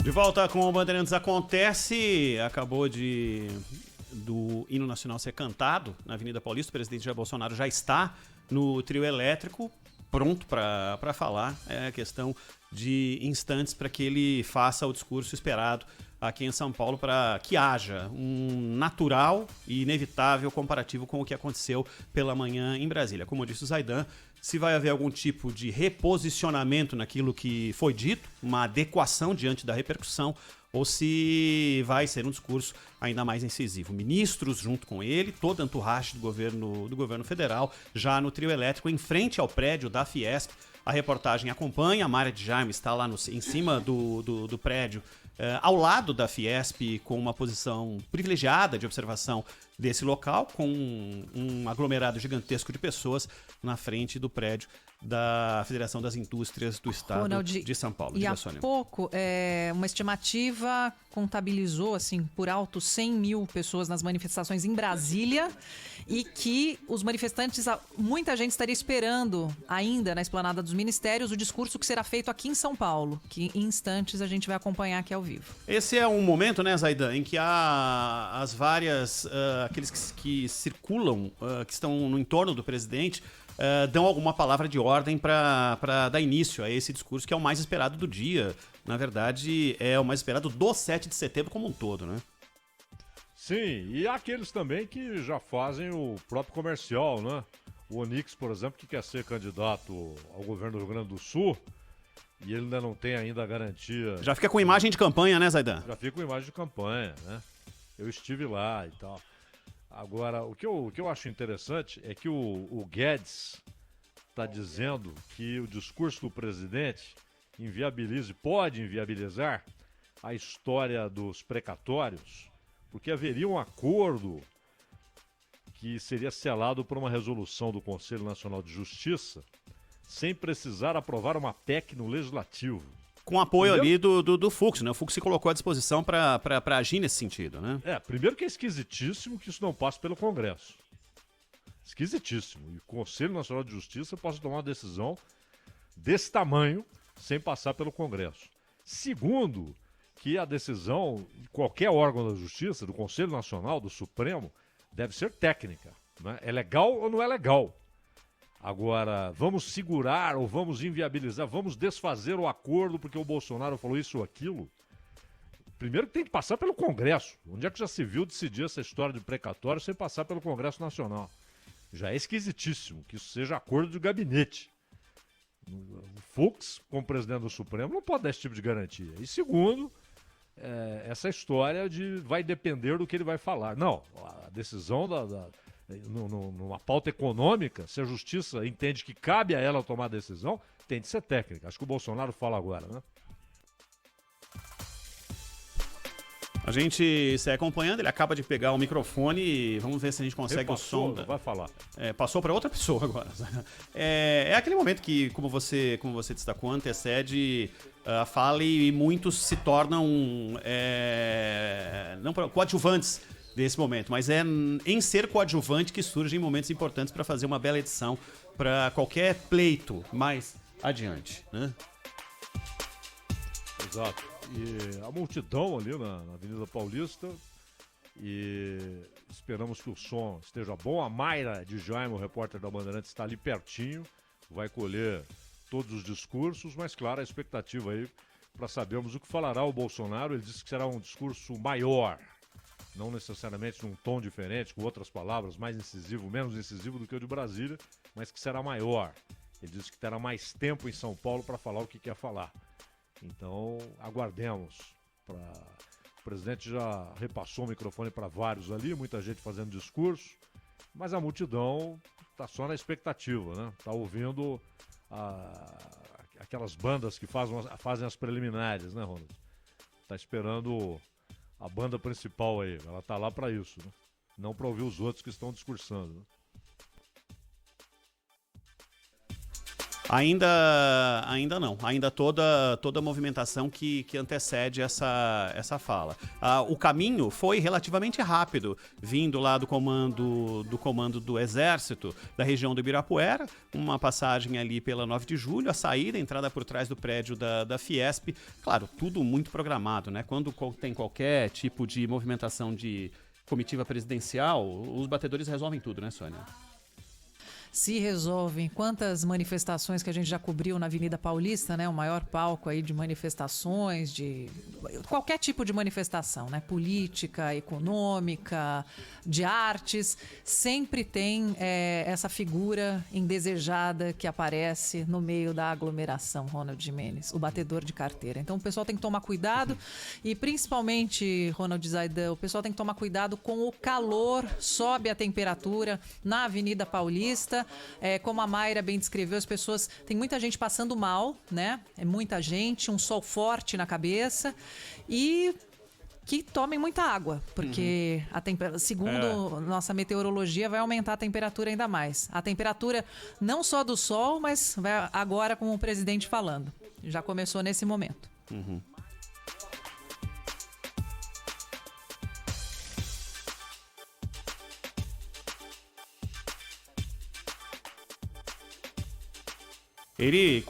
De volta com o Bandeirantes Acontece, acabou do hino nacional ser cantado na Avenida Paulista. O presidente Jair Bolsonaro já está no trio elétrico, pronto para falar. É questão de instantes para que ele faça o discurso esperado aqui em São Paulo, para que haja um natural e inevitável comparativo com o que aconteceu pela manhã em Brasília. Como disse o Zaidan, se vai haver algum tipo de reposicionamento naquilo que foi dito, uma adequação diante da repercussão, ou se vai ser um discurso ainda mais incisivo. Ministros junto com ele, toda a entourage do governo federal, já no trio elétrico, em frente ao prédio da Fiesp. A reportagem acompanha, a Mária de Jaime está lá em cima do prédio, ao lado da Fiesp, com uma posição privilegiada de observação desse local, com um aglomerado gigantesco de pessoas na frente do prédio da Federação das Indústrias do Estado de São Paulo. E há pouco, uma estimativa contabilizou, assim, por alto 100 mil pessoas nas manifestações em Brasília, e que os manifestantes, muita gente estaria esperando ainda na Esplanada dos Ministérios o discurso que será feito aqui em São Paulo, que em instantes a gente vai acompanhar aqui ao vivo. Esse é um momento, né, Zaidan, em que há as várias, aqueles que circulam, que estão no entorno do presidente, dão alguma palavra de ordem para dar início a esse discurso, que é o mais esperado do dia. Na verdade, é o mais esperado do 7 de setembro como um todo, né? Sim, e há aqueles também que já fazem o próprio comercial, né? O Onix, por exemplo, que quer ser candidato ao governo do Rio Grande do Sul, e ele ainda não tem ainda a garantia... Já fica com imagem de campanha, né, Zaidan? Já fica com imagem de campanha, né? Eu estive lá e tal. Agora, o que eu acho interessante é que o Guedes está dizendo que o discurso do presidente pode inviabilizar a história dos precatórios, porque haveria um acordo que seria selado por uma resolução do Conselho Nacional de Justiça, sem precisar aprovar uma PEC no Legislativo. Com apoio ali do Fux, né? O Fux se colocou à disposição para agir nesse sentido, né? Primeiro que é esquisitíssimo que isso não passe pelo Congresso. Esquisitíssimo. E o Conselho Nacional de Justiça possa tomar uma decisão desse tamanho sem passar pelo Congresso. Segundo, que a decisão de qualquer órgão da Justiça, do Conselho Nacional, do Supremo, deve ser técnica, né? É legal ou não é legal? Agora, vamos segurar ou vamos inviabilizar, vamos desfazer o acordo porque o Bolsonaro falou isso ou aquilo? Primeiro que tem que passar pelo Congresso. Onde é que já se viu decidir essa história de precatório sem passar pelo Congresso Nacional? Já é esquisitíssimo que isso seja acordo de gabinete. O Fux, como presidente do Supremo, não pode dar esse tipo de garantia. E segundo, essa história vai depender do que ele vai falar. Não, a decisão numa pauta econômica, se a justiça entende que cabe a ela tomar a decisão, tem de ser técnica. Acho que o Bolsonaro fala agora, né? A gente segue acompanhando, ele acaba de pegar o microfone e vamos ver se a gente consegue Repassou, o som. vai falar. Passou para outra pessoa agora. É aquele momento que, como você destacou, antecede a fala e muitos se tornam não coadjuvantes desse momento, mas é em ser coadjuvante que surgem momentos importantes para fazer uma bela edição para qualquer pleito mais adiante, né? Exato. E a multidão ali na Avenida Paulista, e esperamos que o som esteja bom. A Mayra de Jaime, o repórter da Bandeirantes, está ali pertinho, vai colher todos os discursos, mas claro, a expectativa aí para sabermos o que falará o Bolsonaro. Ele disse que será um discurso maior, não necessariamente num tom diferente, com outras palavras, mais incisivo, menos incisivo do que o de Brasília, mas que será maior. Ele disse que terá mais tempo em São Paulo para falar o que quer falar. Então, aguardemos. O presidente já repassou o microfone para vários ali, muita gente fazendo discurso, mas a multidão está só na expectativa, né? Está ouvindo aquelas bandas que fazem as preliminares, né, Ronald? Está esperando a banda principal aí, ela está lá para isso, né? Não para ouvir os outros que estão discursando, né? Ainda não. Ainda toda a movimentação que antecede essa fala. O caminho foi relativamente rápido, vindo lá do comando do Exército, da região do Ibirapuera, uma passagem ali pela 9 de julho, a saída, a entrada por trás do prédio da Fiesp. Claro, tudo muito programado, né? Quando tem qualquer tipo de movimentação de comitiva presidencial, os batedores resolvem tudo, né, Sônia? Se resolvem. Quantas manifestações que a gente já cobriu na Avenida Paulista, né? O maior palco aí de manifestações, de qualquer tipo de manifestação, né? Política, econômica, de artes. Sempre tem essa figura indesejada que aparece no meio da aglomeração, Ronald Gimenez, o batedor de carteira. Então o pessoal tem que tomar cuidado e principalmente, Ronald Zaidan, o pessoal tem que tomar cuidado com o calor, sobe a temperatura na Avenida Paulista. Como a Mayra bem descreveu, as pessoas... Tem muita gente passando mal, né? É muita gente, um sol forte na cabeça e que tomem muita água, porque segundo nossa meteorologia vai aumentar a temperatura ainda mais. A temperatura não só do sol, mas vai agora com o presidente falando. Já começou nesse momento. Uhum. Ele,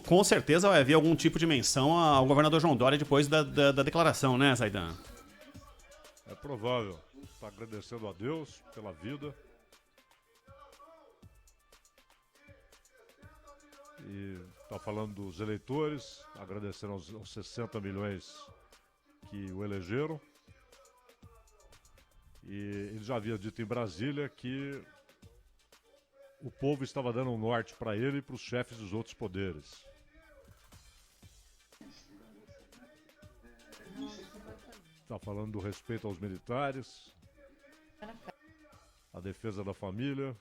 com certeza, vai haver algum tipo de menção ao governador João Dória depois da declaração, né, Zaidan? É provável. Está agradecendo a Deus pela vida. E está falando dos eleitores, agradecendo aos 60 milhões que o elegeram. E ele já havia dito em Brasília que o povo estava dando um norte para ele e para os chefes dos outros poderes. Está falando do respeito aos militares, a defesa da família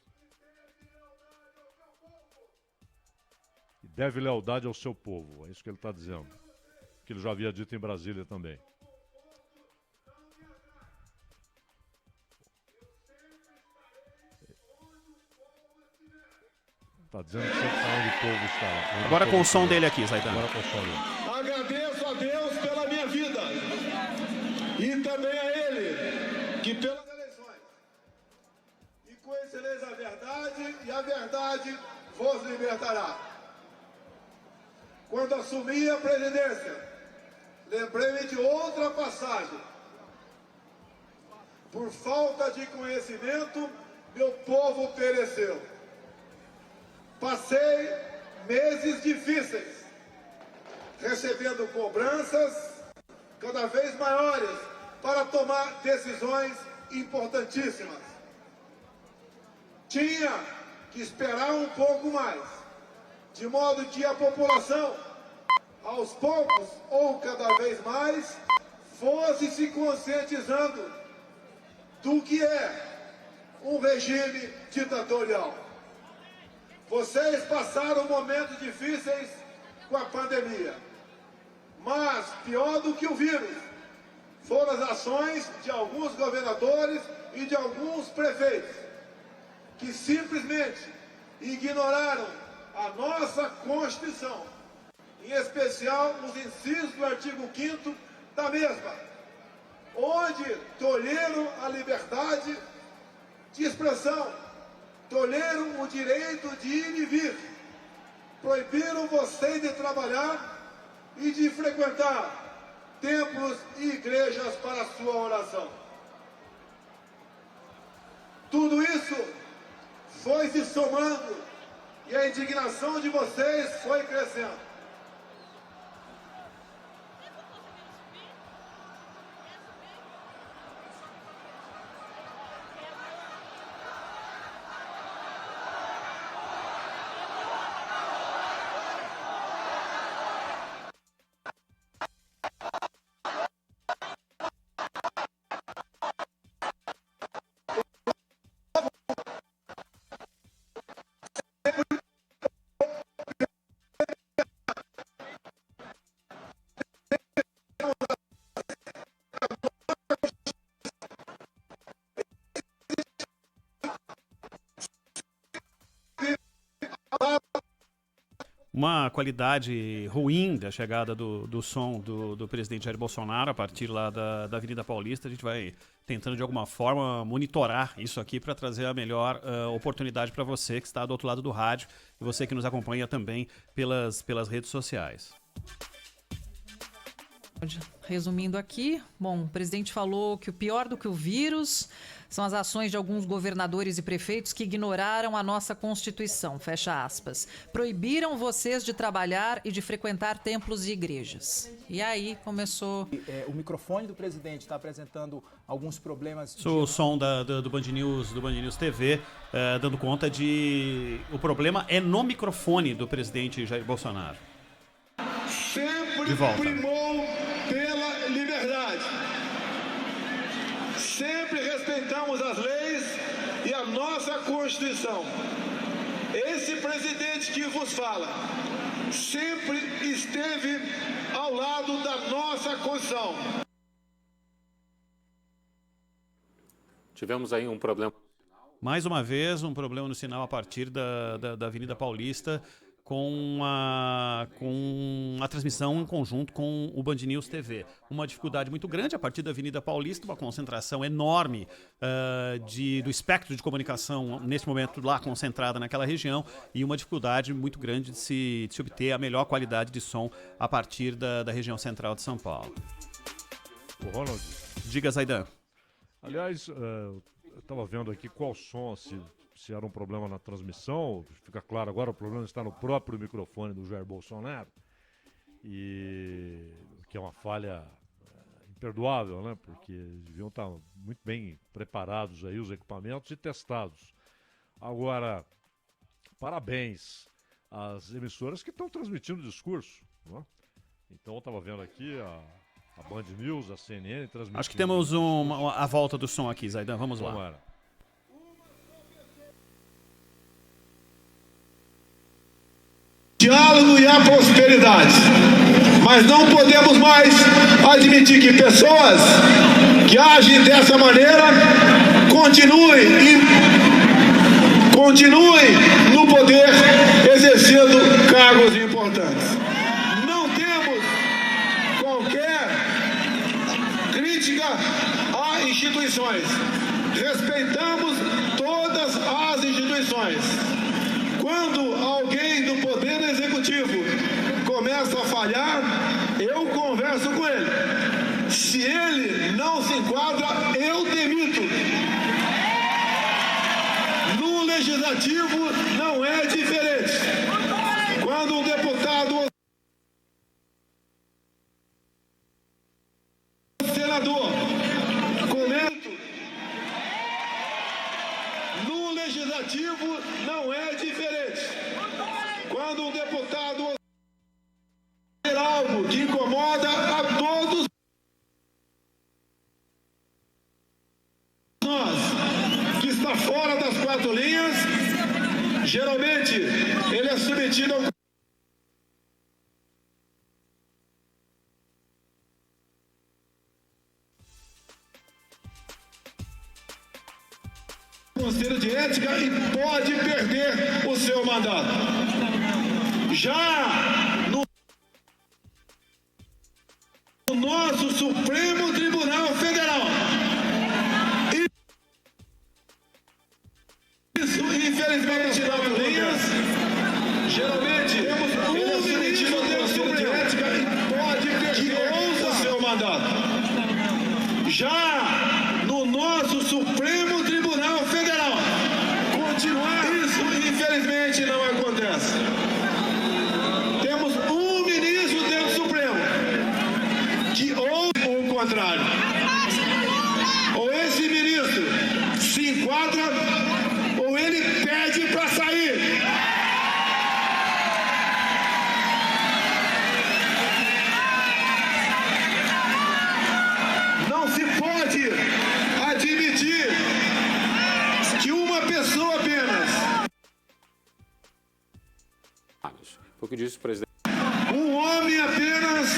e deve lealdade ao seu povo. É isso que ele está dizendo. Que ele já havia dito em Brasília também. Está dizendo que sempre onde o povo está. Agora com o som dele aqui, Zaidan. Agora com o som dele. Agradeço a Deus pela minha vida e também a Ele que pelas eleições e conhecereis a verdade e a verdade vos libertará. Quando assumi a presidência, lembrei-me de outra passagem. Por falta de conhecimento, meu povo pereceu. Passei meses difíceis, recebendo cobranças cada vez maiores para tomar decisões importantíssimas. Tinha que esperar um pouco mais, de modo que a população, aos poucos ou cada vez mais, fosse se conscientizando do que é um regime ditatorial. Vocês passaram momentos difíceis com a pandemia, mas pior do que o vírus foram as ações de alguns governadores e de alguns prefeitos que simplesmente ignoraram a nossa Constituição, em especial os incisos do artigo 5º da mesma, onde tolheram a liberdade de expressão, tolheram o direito de ir e vir, proibiram vocês de trabalhar e de frequentar templos e igrejas para a sua oração. Tudo isso foi se somando e a indignação de vocês foi crescendo. uma qualidade ruim da chegada do som do presidente Jair Bolsonaro a partir lá da Avenida Paulista. A gente vai tentando de alguma forma monitorar isso aqui para trazer a melhor oportunidade para você que está do outro lado do rádio e você que nos acompanha também pelas redes sociais. Resumindo aqui, bom, o presidente falou que o pior do que o vírus são as ações de alguns governadores e prefeitos que ignoraram a nossa Constituição, fecha aspas. Proibiram vocês de trabalhar e de frequentar templos e igrejas. E aí começou... O microfone do presidente está apresentando alguns problemas... O som do Band News TV, dando conta de... O problema é no microfone do presidente Jair Bolsonaro. Sempre De volta. primou pela liberdade. Sempre respeitamos as leis e a nossa Constituição. Esse presidente que vos fala sempre esteve ao lado da nossa Constituição. Tivemos aí um problema. Mais uma vez, um problema no sinal a partir da Avenida Paulista, com a transmissão em conjunto com o Band News TV. Uma dificuldade muito grande a partir da Avenida Paulista, uma concentração enorme do espectro de comunicação, nesse momento lá concentrada naquela região, e uma dificuldade muito grande de se obter a melhor qualidade de som a partir da região central de São Paulo. O Ronald. Diga, Zaidan. Aliás, eu estava vendo aqui qual som, se era um problema na transmissão. Fica claro agora, o problema está no próprio microfone do Jair Bolsonaro, e que é uma falha imperdoável, né? Porque deviam estar muito bem preparados aí os equipamentos e testados. Agora, parabéns às emissoras que estão transmitindo o discurso, né? Então eu estava vendo aqui a Band News, a CNN transmitindo. Acho que temos a volta do som aqui, Zaidan. Vamos lá. Como era? Diálogo e a prosperidade. Mas não podemos mais admitir que pessoas que agem dessa maneira continuem no poder exercendo cargos importantes. Não temos qualquer crítica a instituições. Respeitamos todas as instituições. Quando alguém do Poder Executivo começa a falhar, eu converso com ele. Se ele não se enquadra, eu demito. No Legislativo não é diferente. Quando um deputado ou senador comenta, no Legislativo não é diferente. Quando um deputado faz algo que incomoda a todos nós, que está fora das quatro linhas, geralmente ele é submetido ao Conselho de Ética e pode perder o seu mandato. Já no nosso Supremo Tribunal Federal, isso infelizmente não linhas, geralmente ele é submetido ao Conselho de Ética e pode perder o seu mandato. Já no nosso Supremo Tribunal Federal, isso infelizmente não acontece. Temos um ministro dentro do Supremo que ou o contrário, ou esse ministro se enquadra ou ele pede para sair. Não se pode admitir que uma pessoa apenas, Foi o que disse o presidente. um homem apenas,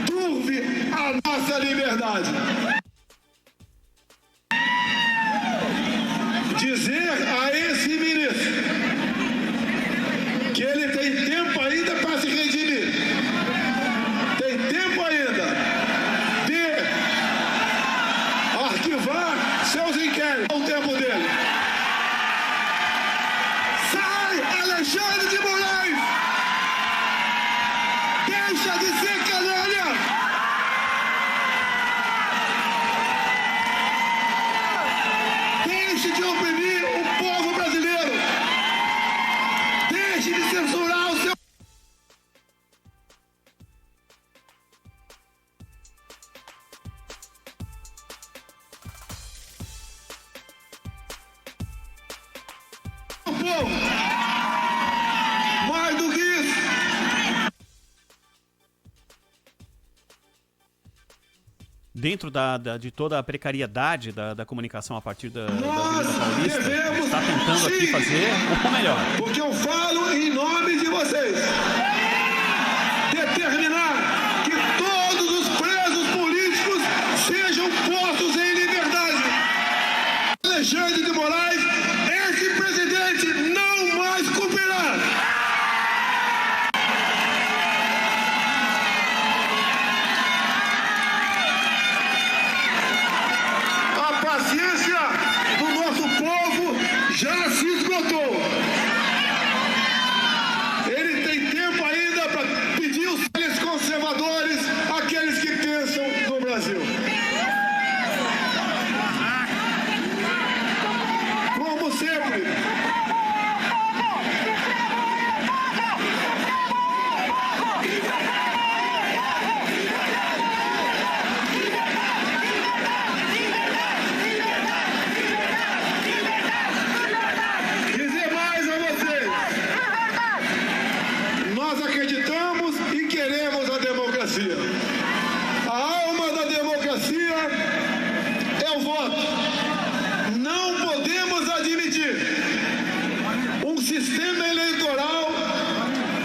turve a nossa liberdade. Deixe de censurar o seu... povo. Mais do que isso. Dentro de toda a precariedade da comunicação a partir da Avenida Paulista, está tentando aqui fazer o melhor. Porque eu falo em nome de vocês. Determinar que todos os presos políticos sejam postos em liberdade. Alexandre de Moraes, esse presidente não mais cumprirá. A paciência do nosso povo já se esgotou. Ele tem tempo ainda para pedir os conservadores, aqueles que pensam no Brasil. Como sempre, dizer mais a vocês. Nós acreditamos e queremos a democracia. A alma da democracia é o voto. Não podemos admitir um sistema eleitoral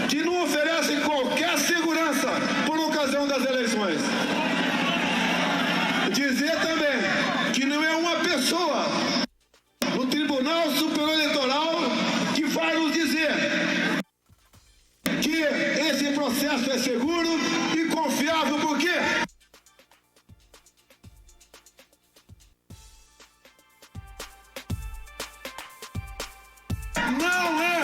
que não oferece qualquer segurança por ocasião das eleições. Dizer também que não é uma pessoa no Tribunal Superior Eleitoral que vai nos dizer que esse processo é seguro e confiável, porque não é.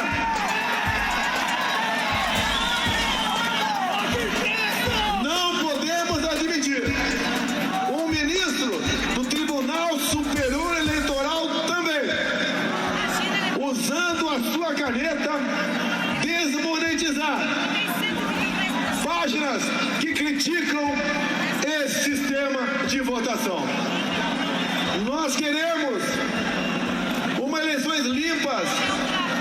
Não podemos admitir um ministro do Tribunal Superior Eleitoral também usando a sua caneta desmonetizar páginas que criticam esse sistema de votação. Nós queremos uma eleições limpas,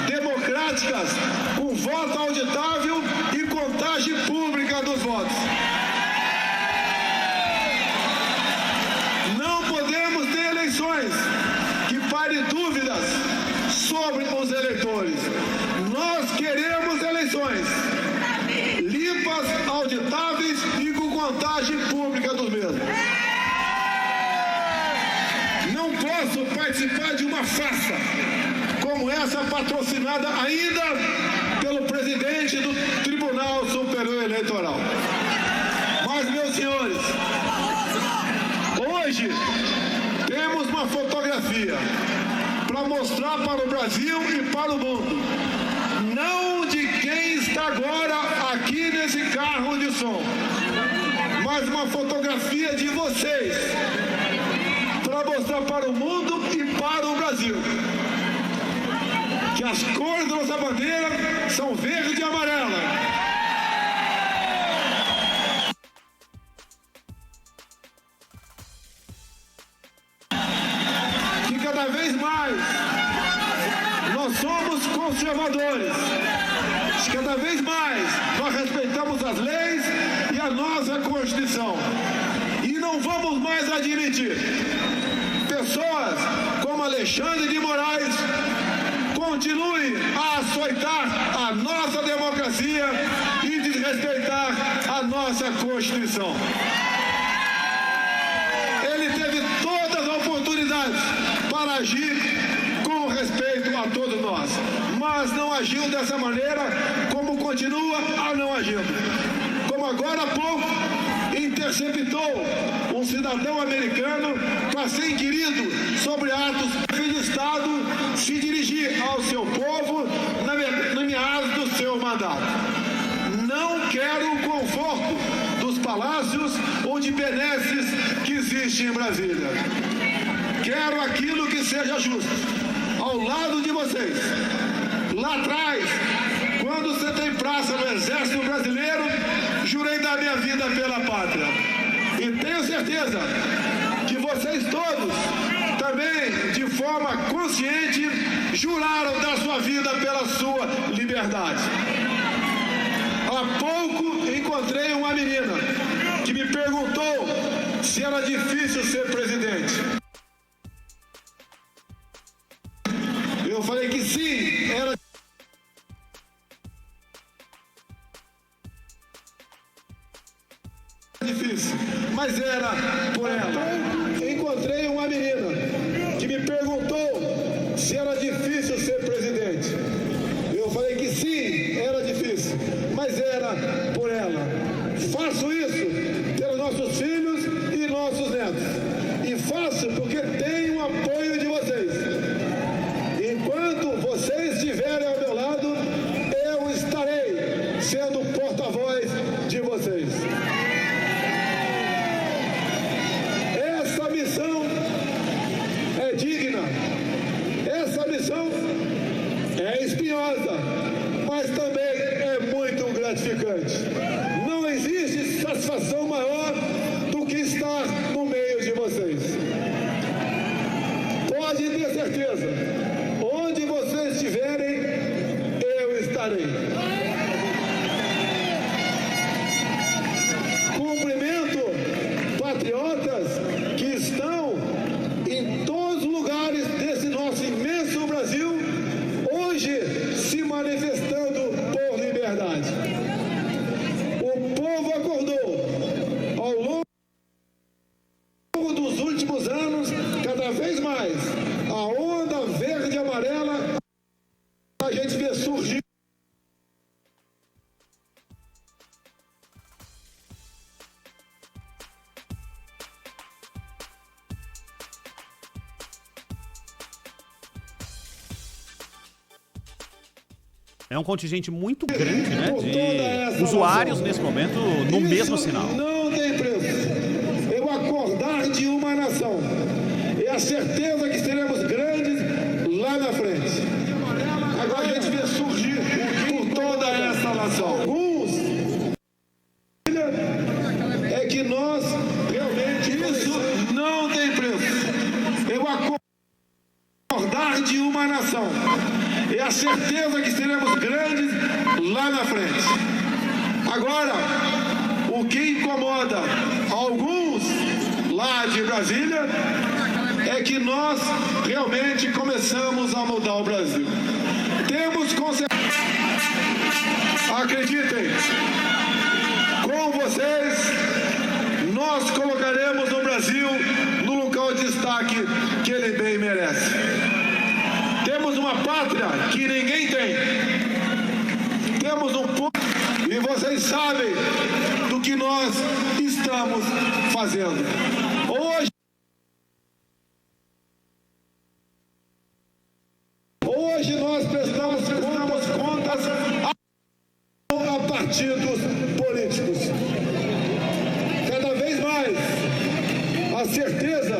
democráticas, com voto auditável e contagem pública dos votos. Não podemos ter eleições que parem dúvidas sobre os eleitores. Nós queremos eleições limpas, auditáveis e com contagem pública dos mesmos. Não posso participar de uma farsa como essa, patrocinada ainda pelo presidente do Tribunal Superior Eleitoral. Mas, meus senhores, hoje temos uma fotografia para mostrar para o Brasil e para o mundo, não de quem está agora aqui nesse carro de som, mas uma fotografia de vocês, para mostrar para o mundo e para o Brasil que as cores da nossa bandeira são verde e amarela. Que cada vez mais nós somos conservadores. Cada vez mais nós respeitamos as leis e a nossa Constituição. E não vamos mais admitir pessoas como Alexandre de Moraes continuem a açoitar a nossa democracia e desrespeitar a nossa Constituição. Ele teve todas as oportunidades para agir com respeito a todos nós, mas não agiu dessa maneira, como continua a não agir. Como agora há pouco interceptou um cidadão americano para ser inquirido sobre atos de Estado se dirigir ao seu povo no meados do seu mandato. Não quero o conforto dos palácios ou de benesses que existem em Brasília. Quero aquilo que seja justo. Ao lado de vocês, lá atrás, quando Exército Brasileiro, jurei dar minha vida pela pátria. E tenho certeza que vocês todos, também de forma consciente, juraram dar sua vida pela sua liberdade. Há pouco encontrei uma menina que me perguntou se era difícil ser presidente. Eu falei que sim, era difícil, mas era por ela. Encontrei uma menina que me perguntou se era difícil ser presidente. Eu falei que sim, era difícil, mas era por ela. Faço isso pelos nossos filhos e nossos netos. E faço porque tenho o apoio de vocês. Enquanto vocês estiverem ao meu lado, eu estarei sendo o porta-voz de vocês. Essa missão é digna. Essa missão é espinhosa, mas também é muito gratificante. Não existe satisfação maior do que estar no meio de vocês. Pode ter certeza, onde vocês estiverem, eu estarei. Cumprimento patriotas que estão em todos os lugares desse nosso imenso Brasil, hoje se manifestando por liberdade. O povo acordou ao longo dos últimos anos, cada vez mais, a onda verde e amarela a gente vê surgir. É um contingente muito grande, né, Por toda de essa usuários nação. nesse momento no Isso mesmo sinal. não tem preço. Eu acordar de uma nação e a certeza que seremos grandes lá na frente. Agora a gente vê surgir por toda essa nação. Alguns é que nós realmente isso não tem preço. Eu acordar de uma nação e a certeza que seremos grandes lá na frente. Agora, o que incomoda alguns lá de Brasília é que nós realmente começamos a mudar o Brasil. Temos consciência. Acreditem, com vocês, nós colocaremos o Brasil no local de destaque que ele bem merece. Temos uma pátria que ninguém tem. Temos um povo e vocês sabem do que nós estamos fazendo. Hoje nós prestamos contas a partidos políticos. Cada vez mais a certeza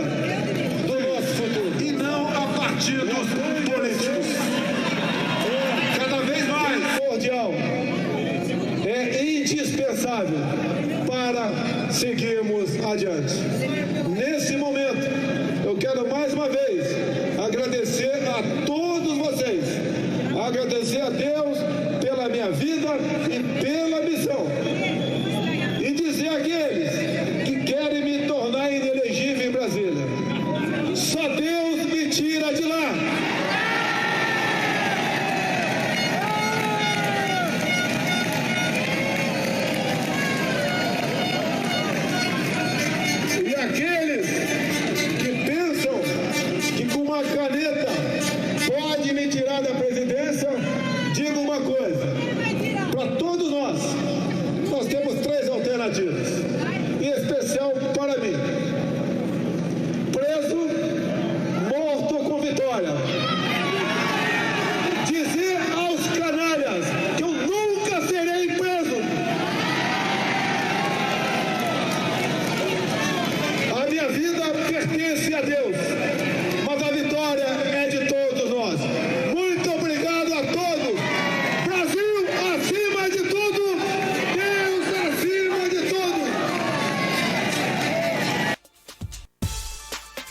do nosso futuro e não a partidos políticos. Cada vez mais cordial. É indispensável para seguirmos adiante. Nesse momento, eu quero mais uma vez agradecer a todos vocês, agradecer a Deus pela minha vida e pela missão, e dizer àqueles que querem me tornar inelegível em Brasília: só Deus me tira de lá. E aqueles que pensam que com uma caneta pode me tirar da presidência, digo uma coisa: para todo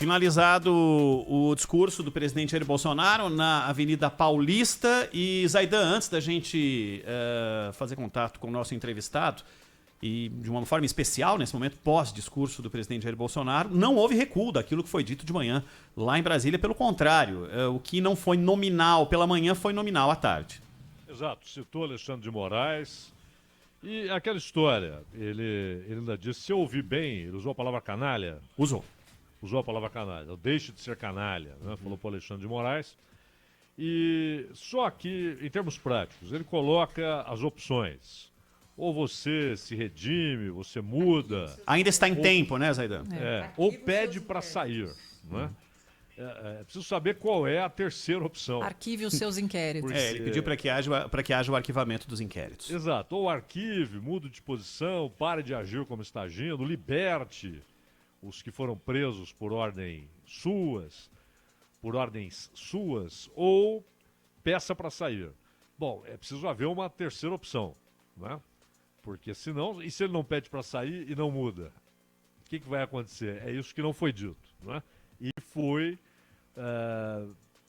Finalizado o discurso do presidente Jair Bolsonaro na Avenida Paulista. E, Zaidan, antes da gente fazer contato com o nosso entrevistado, e de uma forma especial, nesse momento, pós-discurso do presidente Jair Bolsonaro, não houve recuo daquilo que foi dito de manhã lá em Brasília. Pelo contrário, o que não foi nominal pela manhã foi nominal à tarde. Exato, citou Alexandre de Moraes. E aquela história, ele ainda disse, se eu ouvi bem, ele usou a palavra canalha. Usou a palavra canalha. Deixe de ser canalha, né? Falou para o Alexandre de Moraes. E só que, em termos práticos, ele coloca as opções. Ou você se redime, você muda. Ainda está em tempo, né, Zaidan? Ou pede para sair, né? É preciso saber qual é a terceira opção. Arquive os seus inquéritos. Ele pediu para que haja o arquivamento dos inquéritos. Exato. Ou arquive, mude de posição, pare de agir como está agindo, liberte os que foram presos por ordens suas, ou peça para sair. Bom, é preciso haver uma terceira opção, né? Porque senão, e se ele não pede para sair e não muda? O que vai acontecer? É isso que não foi dito, né? E foi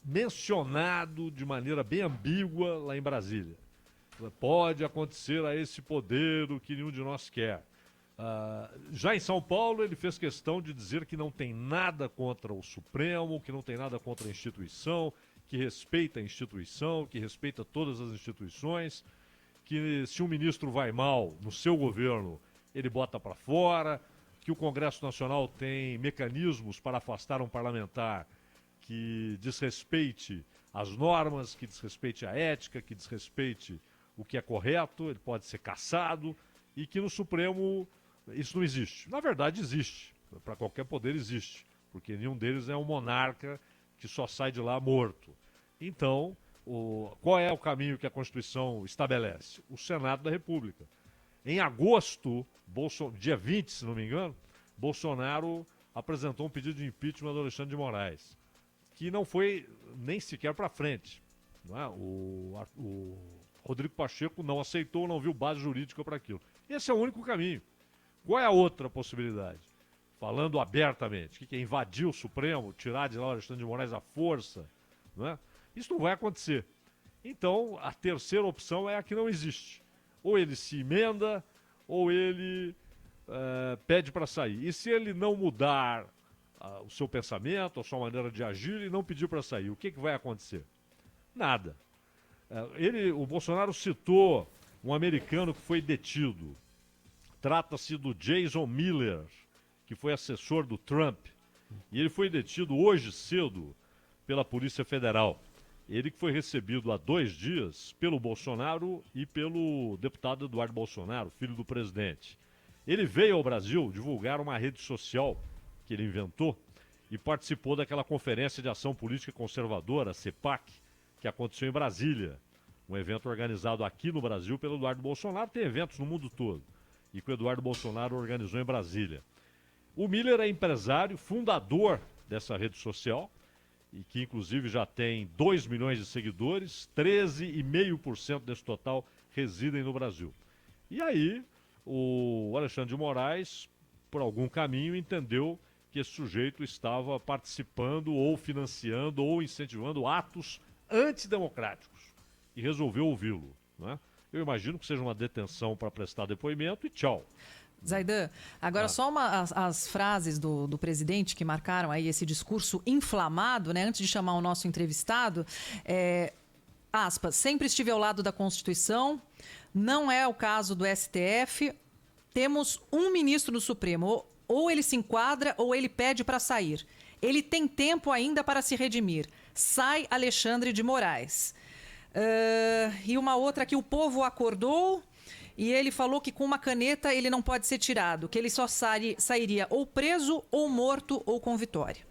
mencionado de maneira bem ambígua lá em Brasília. Pode acontecer a esse poder o que nenhum de nós quer. Já em São Paulo, ele fez questão de dizer que não tem nada contra o Supremo, que não tem nada contra a instituição, que respeita a instituição, que respeita todas as instituições, que se um ministro vai mal no seu governo, ele bota para fora, que o Congresso Nacional tem mecanismos para afastar um parlamentar que desrespeite as normas, que desrespeite a ética, que desrespeite o que é correto, ele pode ser cassado, e que no Supremo isso não existe. Na verdade existe, para qualquer poder existe, porque nenhum deles é um monarca que só sai de lá morto. Então, qual é o caminho que a Constituição estabelece? O Senado da República. Em agosto, dia 20, se não me engano, Bolsonaro apresentou um pedido de impeachment do Alexandre de Moraes, que não foi nem sequer para frente. Não é? O Rodrigo Pacheco não aceitou, não viu base jurídica para aquilo. Esse é o único caminho. Qual é a outra possibilidade? Falando abertamente, que é invadir o Supremo, tirar de lá o Alexandre de Moraes à força, não é? Isso não vai acontecer. Então, a terceira opção é a que não existe. Ou ele se emenda, ou ele pede para sair. E se ele não mudar o seu pensamento, a sua maneira de agir e não pedir para sair, o que vai acontecer? Nada. O Bolsonaro citou um americano que foi detido. Trata-se do Jason Miller, que foi assessor do Trump. E ele foi detido hoje cedo pela Polícia Federal. Ele que foi recebido há 2 dias pelo Bolsonaro e pelo deputado Eduardo Bolsonaro, filho do presidente. Ele veio ao Brasil divulgar uma rede social que ele inventou e participou daquela Conferência de Ação Política Conservadora, a CEPAC, que aconteceu em Brasília. Um evento organizado aqui no Brasil pelo Eduardo Bolsonaro, tem eventos no mundo todo, e que o Eduardo Bolsonaro organizou em Brasília. O Miller é empresário, fundador dessa rede social, e que inclusive já tem 2 milhões de seguidores, 13,5% desse total residem no Brasil. E aí, o Alexandre de Moraes, por algum caminho, entendeu que esse sujeito estava participando ou financiando ou incentivando atos antidemocráticos e resolveu ouvi-lo, né? Eu imagino que seja uma detenção para prestar depoimento e tchau. Zaidan, agora só as frases do presidente que marcaram aí esse discurso inflamado, né? Antes de chamar o nosso entrevistado, aspas, sempre estive ao lado da Constituição, não é o caso do STF, temos um ministro no Supremo, ou ele se enquadra ou ele pede para sair. Ele tem tempo ainda para se redimir. Sai Alexandre de Moraes. E uma outra que o povo acordou e ele falou que com uma caneta ele não pode ser tirado, que ele só sairia ou preso ou morto ou com vitória.